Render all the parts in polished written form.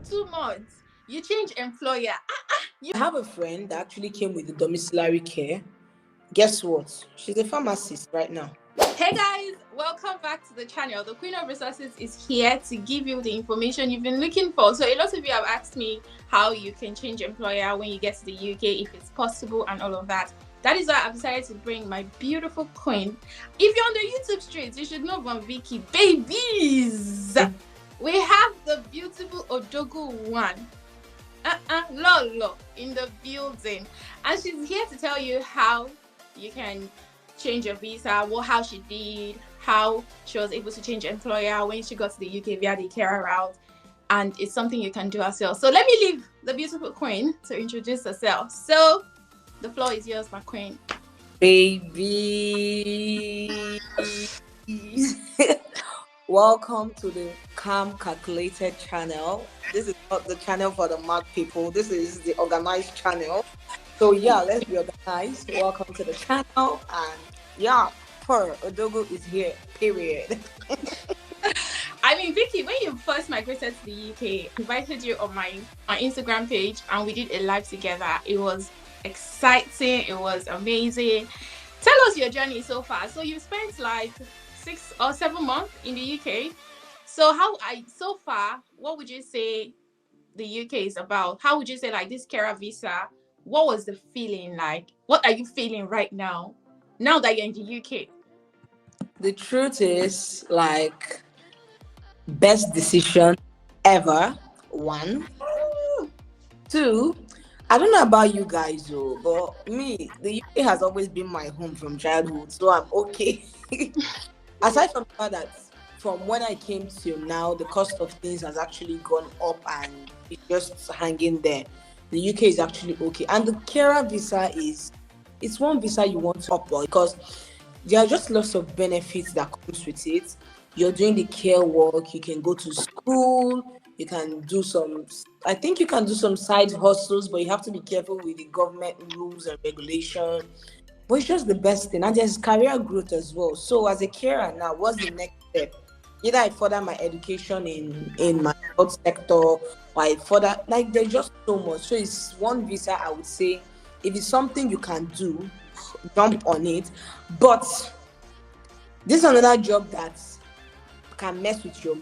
2 months, you change employer. I have a friend that actually came with the domiciliary care. Guess what? She's a pharmacist right now. Hey guys, welcome back to the channel. The Queen of Resources is here to give you the information you've been looking for. So a lot of you have asked me how you can change employer when you get to the UK, if it's possible and all of that. That is why I've decided to bring my beautiful queen. If you're on the YouTube streets, you should know about Vicky. Babies! We have the beautiful Odogu one. Lolo in the building. And she's here to tell you how you can change your visa, how she did, how she was able to change employer when she got to the UK via the carer route, and it's something you can do as well. So let me leave the beautiful queen to introduce herself. So the floor is yours, my queen. Baby. Welcome to the Calm Calculated channel. This is not the channel for the mad people. This is the organized channel. So yeah, let's be organized. Welcome to the channel. And yeah, Odogu is here, period. I mean, Vicky, when you first migrated to the UK, I invited you on my Instagram page and we did a live together. It was exciting. It was amazing. Tell us your journey so far. So you spent like 6 or 7 months in the UK. So so far, what would you say the UK is about? How would you say like this carer visa? What was the feeling like? What are you feeling right now that you're in the UK? The truth is, like, best decision ever. 1. 2, I don't know about you guys though, but me, the UK has always been my home from childhood, so I'm okay. Aside from that, from when I came to now, the cost of things has actually gone up and it's just hanging there. The UK is actually okay. And the carer visa it's one visa you want to opt for because there are just lots of benefits that comes with it. You're doing the care work, you can go to school, you can do some side hustles, but you have to be careful with the government rules and regulation. But it's just the best thing. And there's career growth as well. So as a carer now, what's the next step? Either I further my education in my health sector, or I further, like, there's just so much. So it's one visa, I would say, if it's something you can do, jump on it. But this is another job that can mess with your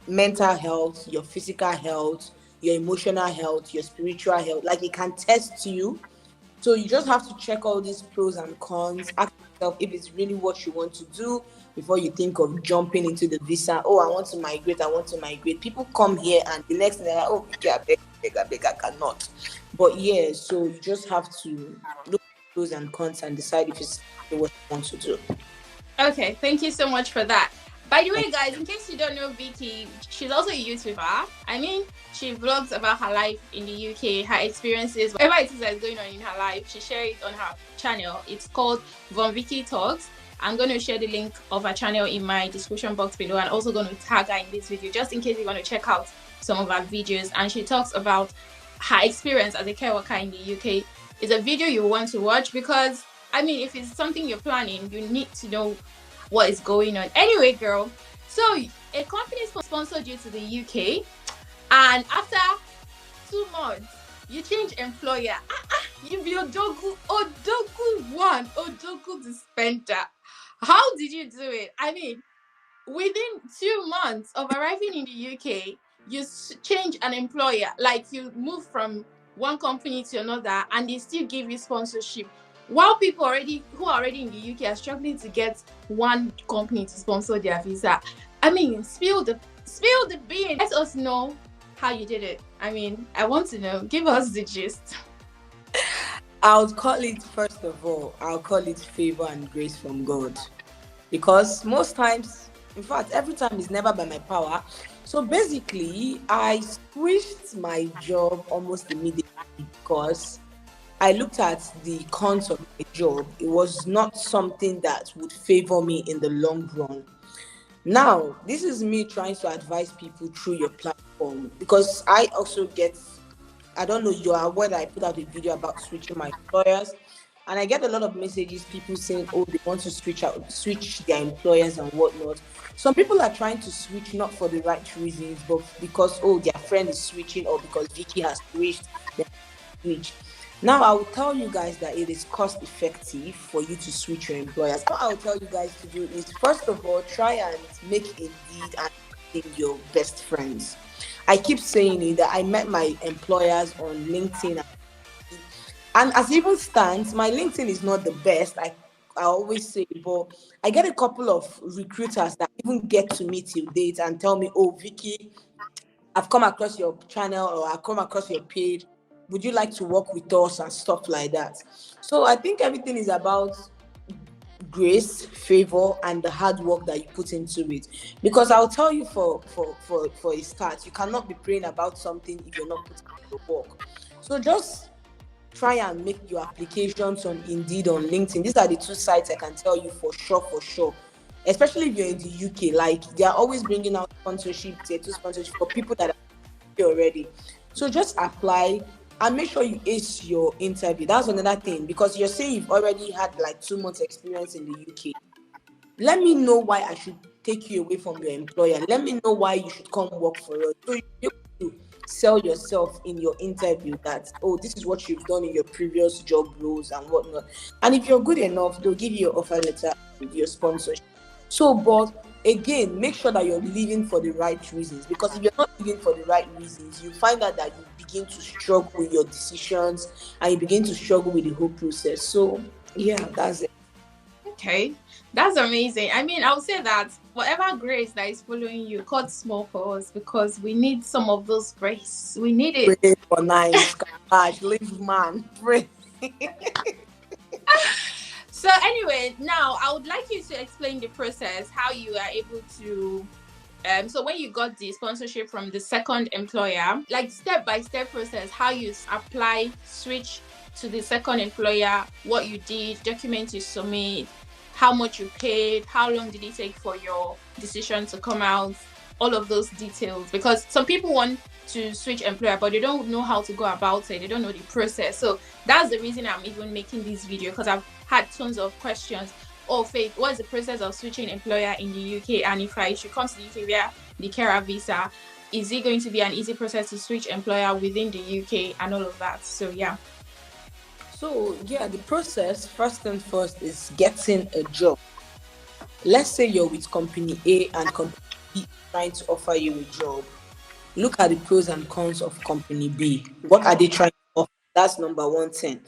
mental health, your physical health, your emotional health, your spiritual health. Like, it can test you. So you just have to check all these pros and cons, ask yourself if it's really what you want to do before you think of jumping into the visa. Oh, I want to migrate. People come here and the next thing they're like, oh, I beg, I cannot. But yeah, so you just have to look at pros and cons and decide if it's what you want to do. Okay, thank you so much for that. By the way, guys, in case you don't know Vicky, she's also a YouTuber. I mean, she vlogs about her life in the UK, her experiences, whatever it is that's going on in her life. She shares it on her channel. It's called Vicky Talks. I'm going to share the link of her channel in my description box below, and also going to tag her in this video just in case you want to check out some of her videos. And she talks about her experience as a care worker in the UK. It's a video you want to watch because, I mean, if it's something you're planning, you need to know what is going on. Anyway, girl, so a company sponsored you to the UK, and after 2 months, you change employer. You be Odogu dispenser. How did you do it? I mean, within 2 months of arriving in the UK, you change an employer. Like, you move from one company to another, and they still give you sponsorship. While people who are already in the UK are struggling to get one company to sponsor their visa. I mean, spill the bean. Let us know how you did it. I mean, I want to know. Give us the gist. I would call it, first of all, favor and grace from God. Because most times, in fact, every time is never by my power. So basically, I switched my job almost immediately because I looked at the cons of my job. It was not something that would favor me in the long run. Now, this is me trying to advise people through your platform because I also I don't know, you are aware that I put out a video about switching my employers. And I get a lot of messages, people saying, oh, they want to switch their employers and whatnot. Some people are trying to switch not for the right reasons, but because, oh, their friend is switching, or because Vicky has switched, they switch. Now, I will tell you guys that it is cost effective for you to switch your employers. What I will tell you guys to do is, first of all, try and make Indeed and LinkedIn your best friends. I keep saying it, that I met my employers on LinkedIn, and as it even stands, my LinkedIn is not the best. I always say, but I get a couple of recruiters that even get to me till date and tell me, oh, Vicky, I've come across your channel, or I've come across your page. Would you like to work with us and stuff like that? So I think everything is about grace, favor, and the hard work that you put into it. Because I'll tell you, for a start, you cannot be praying about something if you're not putting in the work. So just try and make your applications on Indeed, on LinkedIn. These are the two sites I can tell you for sure. Especially if you're in the UK, like they are always bringing out sponsorship, tier 2 sponsorship for people that are here already. So just apply and make sure you ace your interview. That's another thing, because you're saying you've already had like 2 months experience in the UK. Let me know why I should take you away from your employer. Let me know why you should come work for us. So you to sell yourself in your interview that, oh, this is what you've done in your previous job roles and whatnot. And if you're good enough, they'll give you your offer letter with your sponsorship. So, but again, make sure that you're leaving for the right reasons, because if you're not leaving for the right reasons, you find out that you begin to struggle with your decisions and you begin to struggle with the whole process. So, yeah, that's it. Okay, that's amazing. I mean, I would say that whatever grace that is following you, cut small for us, because we need some of those grace. We need it. Pray for nice, cash, live man, pray. So anyway, now I would like you to explain the process, how you are able to so when you got the sponsorship from the second employer, like step-by-step process, how you apply, switch to the second employer, what you did, documents you submit, how much you paid, how long did it take for your decision to come out, all of those details. Because some people want to switch employer, but they don't know how to go about it. They don't know the process. So that's the reason I'm even making this video, because I've had tons of questions. Oh, Faith, what is the process of switching employer in the UK? And if I should come to the UK via the carer visa, is it going to be an easy process to switch employer within the UK and all of that? So yeah. So yeah, the process, first and first, is getting a job. Let's say you're with company A and company B trying to offer you a job. Look at the pros and cons of company B. What are they trying to offer? That's number one thing.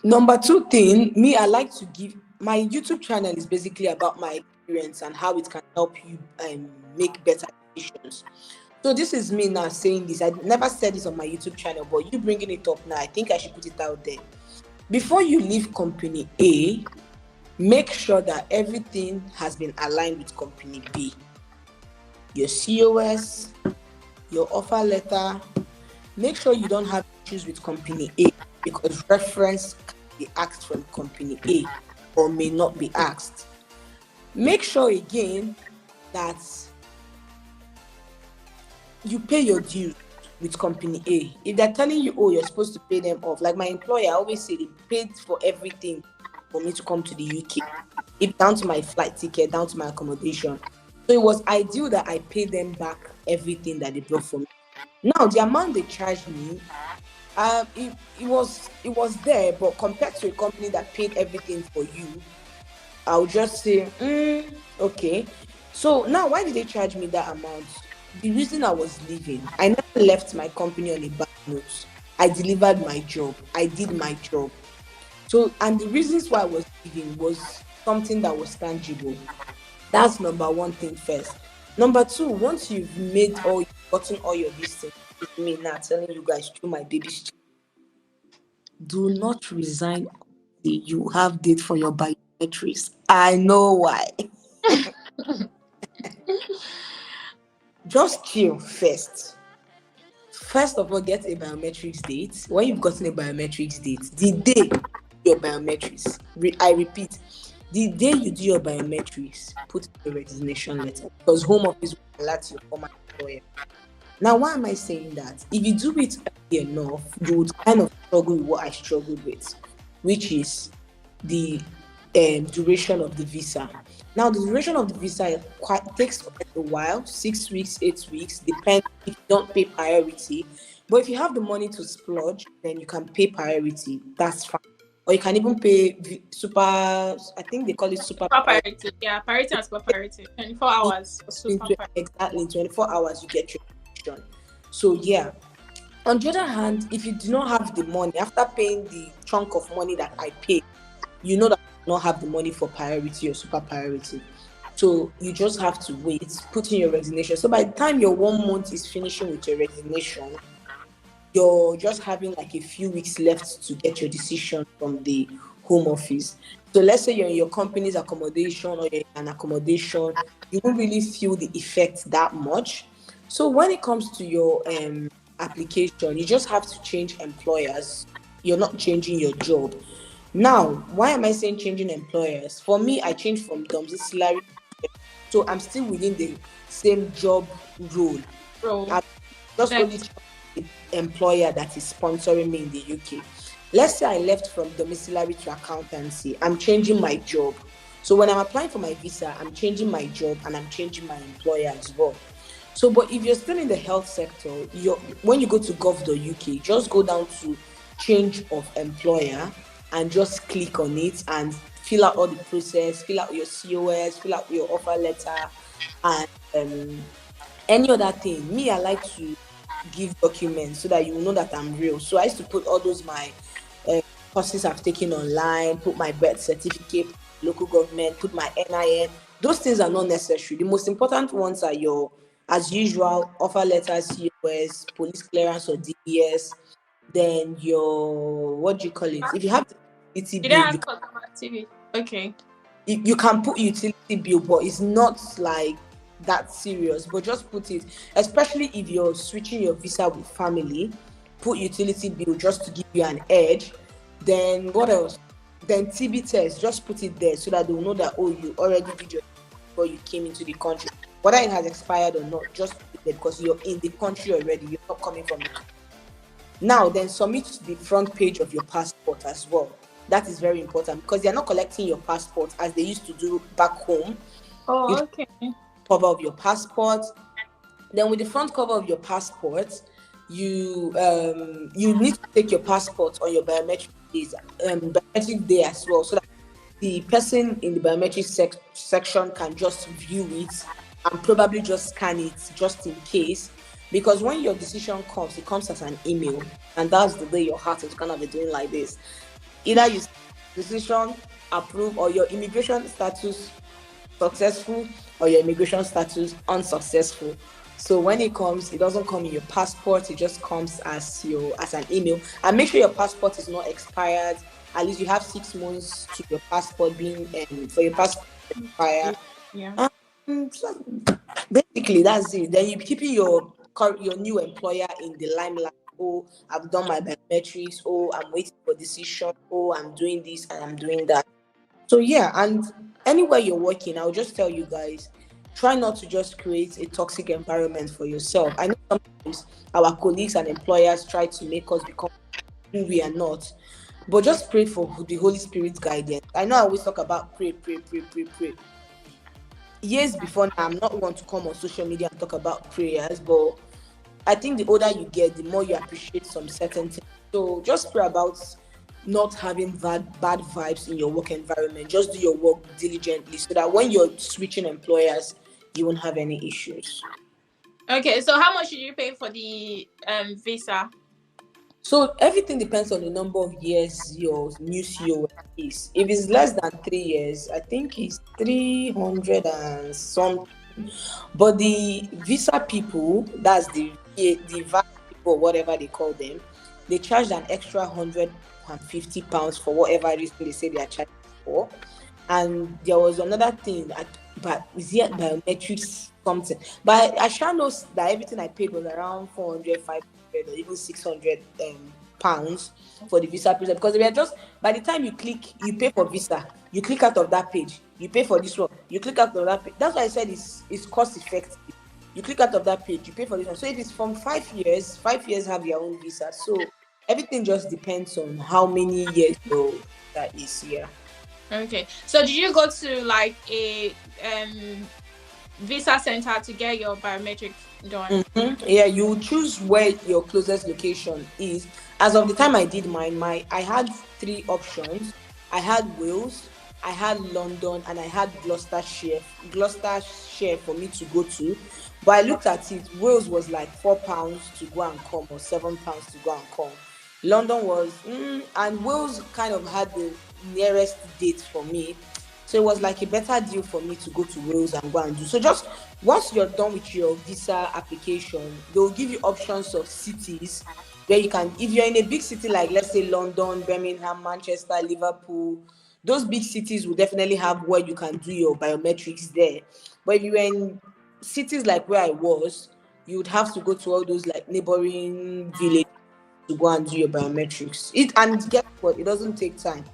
Number two thing, me, I like to give, my YouTube channel is basically about my experience and how it can help you make better decisions. So this is me now saying this. I never said this on my YouTube channel, but you bringing it up now, I think I should put it out there. Before you leave company A, make sure that everything has been aligned with company B. Your COS, your offer letter. Make sure you don't have issues with company A, because reference can be asked from company A or may not be asked. Make sure again that you pay your dues with company A. If they're telling you, oh, you're supposed to pay them off, like my employer, I always say they paid for everything for me to come to the UK. It down to my flight ticket, down to my accommodation. So it was ideal that I paid them back everything that they brought for me. Now, the amount they charged me, it was there, but compared to a company that paid everything for you, I would just say, okay. So now, why did they charge me that amount? The reason I was leaving, I never left my company on a bad note. I delivered my job. I did my job. So, and the reasons why I was leaving was something that was tangible. That's number one thing first. Number two, once you've gotten all your distance, with me now telling you guys through my baby's child, do not resign until you have date for your biometrics. I know why. Just chill first. First of all, get a biometrics date. When you've gotten a biometrics date, the day your biometrics, I repeat, the day you do your biometrics, put your resignation letter, because Home Office will alert your former employer. Now, why am I saying that? If you do it early enough, you would kind of struggle with what I struggled with. which is the duration of the visa. Now, the duration of the visa takes a while, 6 weeks, 8 weeks, depends if you don't pay priority. But if you have the money to splurge, then you can pay priority. That's fine. Or you can even pay super, I think they call it super priority. Yeah, priority and super priority. 24 hours for super priority. Exactly, in 24 hours you get your petition. So yeah. On the other hand, if you do not have the money, after paying the chunk of money that I paid, you know that you do not have the money for priority or super priority. So you just have to wait, put in your resignation. So by the time your 1 month is finishing with your resignation, you're just having like a few weeks left to get your decision from the home office. So let's say you're in your company's accommodation or you're in an accommodation, you won't really feel the effect that much. So when it comes to your application, you just have to change employers. You're not changing your job. Now, why am I saying changing employers? For me, I changed from domiciliary, so I'm still within the same job role. I'm just only the employer that is sponsoring me in the UK. Let's say I left from domiciliary to accountancy. I'm changing my job. So when I'm applying for my visa, I'm changing my job and I'm changing my employer as well. So, but if you're still in the health sector, when you go to gov.uk, just go down to change of employer and just click on it and fill out all the process, fill out your COS, fill out your offer letter, and any other thing. Me, I like to give documents so that you know that I'm real. So I used to put all those my courses I've taken online, put my birth certificate, local government, put my NIN. Those things are not necessary. The most important ones are your, as usual, offer letters, COS, police clearance or DBS, then your, what do you call it? If you have the utility bill, okay. You can put utility bill, but it's not like that serious. But just put it, especially if you're switching your visa with family, put utility bill just to give you an edge. Then what else? Then TB test, just put it there so that they'll know that, oh, you already did your before you came into the country. Whether it has expired or not, just put it there because you're in the country already. You're not coming from the country. Now, then submit the front page of your passport as well. That is very important because they're not collecting your passport as they used to do back home. Oh, okay. Cover of your passport. Then with the front cover of your passport, you need to take your passport on your biometric day as well, so that the person in the biometric section can just view it and probably just scan it just in case. Because when your decision comes, it comes as an email, and that's the day your heart is gonna be doing like this. Either you decision approved or your immigration status successful or your immigration status unsuccessful. So when it comes, it doesn't come in your passport, it just comes as an email. And make sure your passport is not expired. At least you have 6 months to your passport being for your passport to expire. Yeah. So basically that's it. Then you keeping your new employer in the limelight. Oh, I've done my biometrics. Oh, I'm waiting for decision. Oh, I'm doing this and I'm doing that. So yeah, and anywhere you're working, I'll just tell you guys, try not to just create a toxic environment for yourself. I know sometimes our colleagues and employers try to make us become who we are not, but just pray for the Holy Spirit's guidance. I know I always talk about pray. Years before now, I'm not one to come on social media and talk about prayers, but I think the older you get, the more you appreciate some certain things. So just pray about not having bad vibes in your work environment. Just do your work diligently so that when you're switching employers, you won't have any issues. Okay, so how much should you pay for the visa? So everything depends on the number of years your new COS is. If it's less than 3 years, I think it's 300 and something. But the visa people, that's the VAT people, whatever they call them, they charge an extra £150 for whatever reason they say they are charging for. And there was another thing, but is it biometrics something? But I sure know that everything I paid was around 400, 500, or even 600 pounds for the visa process, because they were just, by the time you click, you pay for visa, you click out of that page, you pay for this one, you click out of that page. That's why I said it's cost effective. You click out of that page, you pay for this one. So if it's from 5 years, 5 years have your own visa. So everything just depends on how many years old that is. Yeah. Okay. So did you go to like a visa center to get your biometrics done? Yeah, you choose where your closest location is. As of the time I did mine, I had three options. I had Wales, I had London, and I had Gloucestershire. Gloucestershire for me to go to. But I looked at it. Wales was like £4 to go and come, or £7 to go and come. London was, and Wales kind of had the nearest date for me. So it was like a better deal for me to go to Wales and go and do. So just once you're done with your visa application, they'll give you options of cities where you can, if you're in a big city like let's say London, Birmingham, Manchester, Liverpool, those big cities will definitely have where you can do your biometrics there. But if you're in cities like where I was, you would have to go to all those like neighboring villages to go and do your biometrics. And guess what? It doesn't take time.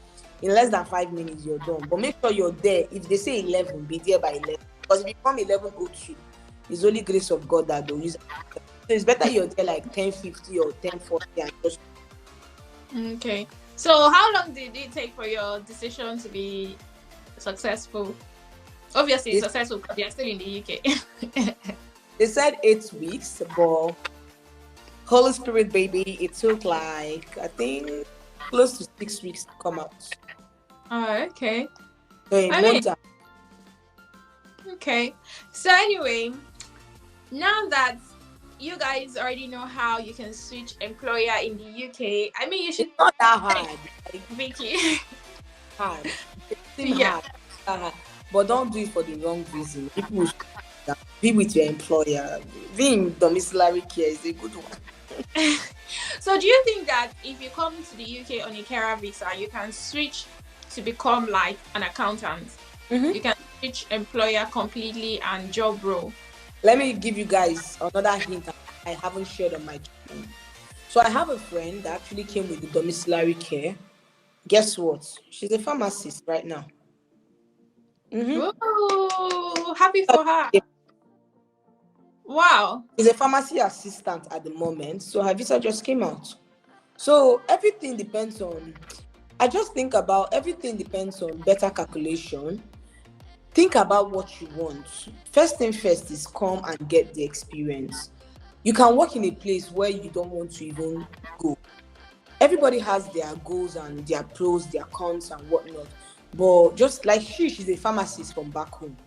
In less than 5 minutes, you're done. But make sure you're there. If they say 11, be there by 11. Because if you come 11:02, it's only grace of God that they'll use. So it's better you're there like 10:50 or 10:40 and just. Okay. So how long did it take for your decision to be successful? Obviously, it's successful because you're still in the UK. They said 8 weeks, but Holy Spirit, baby, it took like, I think, close to 6 weeks to come out. Oh, okay. So okay. So anyway, now that you guys already know how you can switch employer in the UK, I mean, you should. It's not that hard. Vicky. Hard. It's hard. But don't do it for the wrong reason. People should be with your employer. Being domiciliary care is a good one. So do you think that if you come to the UK on a carer visa, you can switch to become like an accountant? You can switch employer completely and job role. Let me give you guys another hint that I haven't shared on my channel. So I have a friend that actually came with the domiciliary care. Guess what? She's a pharmacist right now. Whoa, happy for her. Wow. She's a pharmacy assistant at the moment. So her visa just came out. So everything depends on, I just think about everything depends on better calculation. Think about what you want. First thing first is come and get the experience. You can work in a place where you don't want to even go. Everybody has their goals and their pros, their cons and whatnot. But just like she's a pharmacist from back home.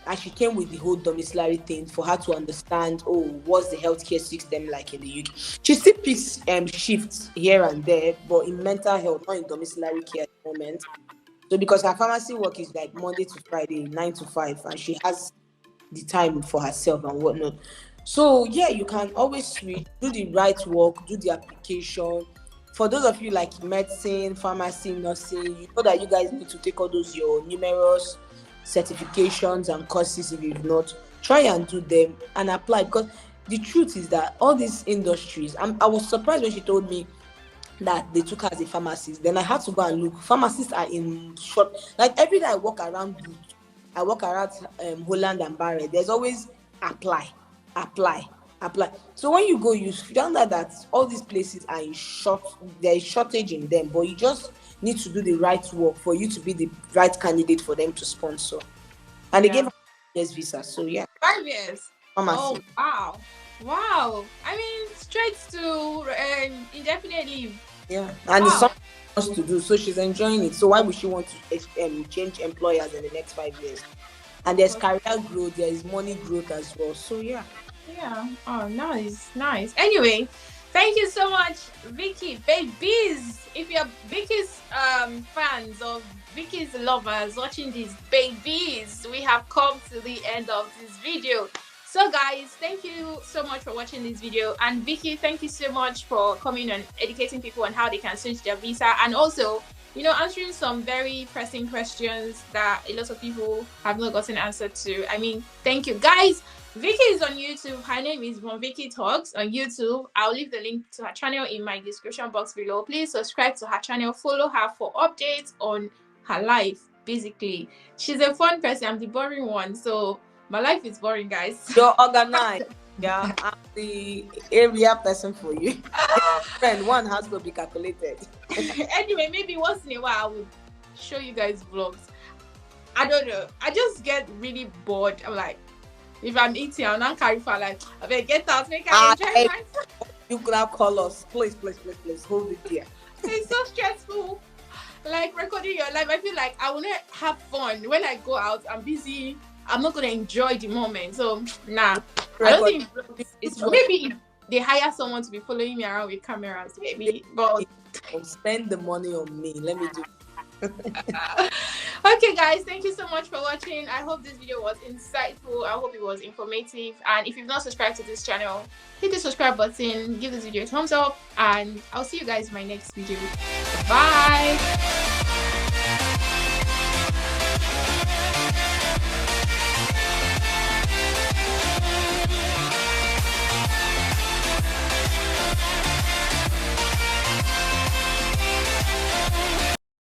And she came with the whole domiciliary thing for her to understand, what's the healthcare system like in the UK. She still picks shifts here and there, but in mental health, not in domiciliary care at the moment. So because her pharmacy work is like Monday to Friday, 9 to 5, and she has the time for herself and whatnot. So yeah, you can always do the right work, do the application. For those of you like medicine, pharmacy, nursing, you know that you guys need to take all those your numerous certifications and courses. If you've not, try and do them and apply, because the truth is that all these industries, I was surprised when she told me that they took her as a pharmacist. Then I had to go and look. Pharmacists are in short, like every day I walk around Holland and Barrett, there's always apply. So when you go, you found out that all these places are there is shortage in them, but you just need to do the right work for you to be the right candidate for them to sponsor. And they gave her 5 years visa, so yeah. 5 years. Pharmacy. Oh wow. I mean, straight to indefinite leave. Yeah, and it's something she wants to do, so she's enjoying it. So why would she want to change employers in the next 5 years? And there's career growth, there is money growth as well. So yeah. Oh, nice. Anyway, thank you so much, Vicky. Babies, if you're Vicky's fans or Vicky's lovers watching these babies, we have come to the end of this video. So guys, thank you so much for watching this video, and Vicky, thank you so much for coming and educating people on how they can switch their visa, and also answering some very pressing questions that a lot of people have not gotten answered to. I mean, thank you guys. Vicky is on YouTube. Her name is Vicky Talks on YouTube. I'll leave the link to her channel in my description box below. Please subscribe to her channel, follow her for updates on her life. Basically, she's a fun person. I'm the boring one, so my life is boring, guys. You're organized. Yeah, I'm the area person for you. Friend, one has to be calculated. Anyway, maybe once in a while I will show you guys vlogs. I don't know. I just get really bored. I'm like, if I'm eating, I'll not carry for like, I better get out, make I enjoy myself. You could have call us. Please, hold it here. It's so stressful. Like recording your life, I feel like I want to have fun. When I go out, I'm busy. I'm not going to enjoy the moment. So, nah. I don't think it's maybe if they hire someone to be following me around with cameras, maybe. But spend the money on me. Let me do. Okay, guys, thank you so much for watching. I hope this video was insightful. I hope it was informative. And if you've not subscribed to this channel, hit the subscribe button, give this video a thumbs up, and I'll see you guys in my next video. Bye.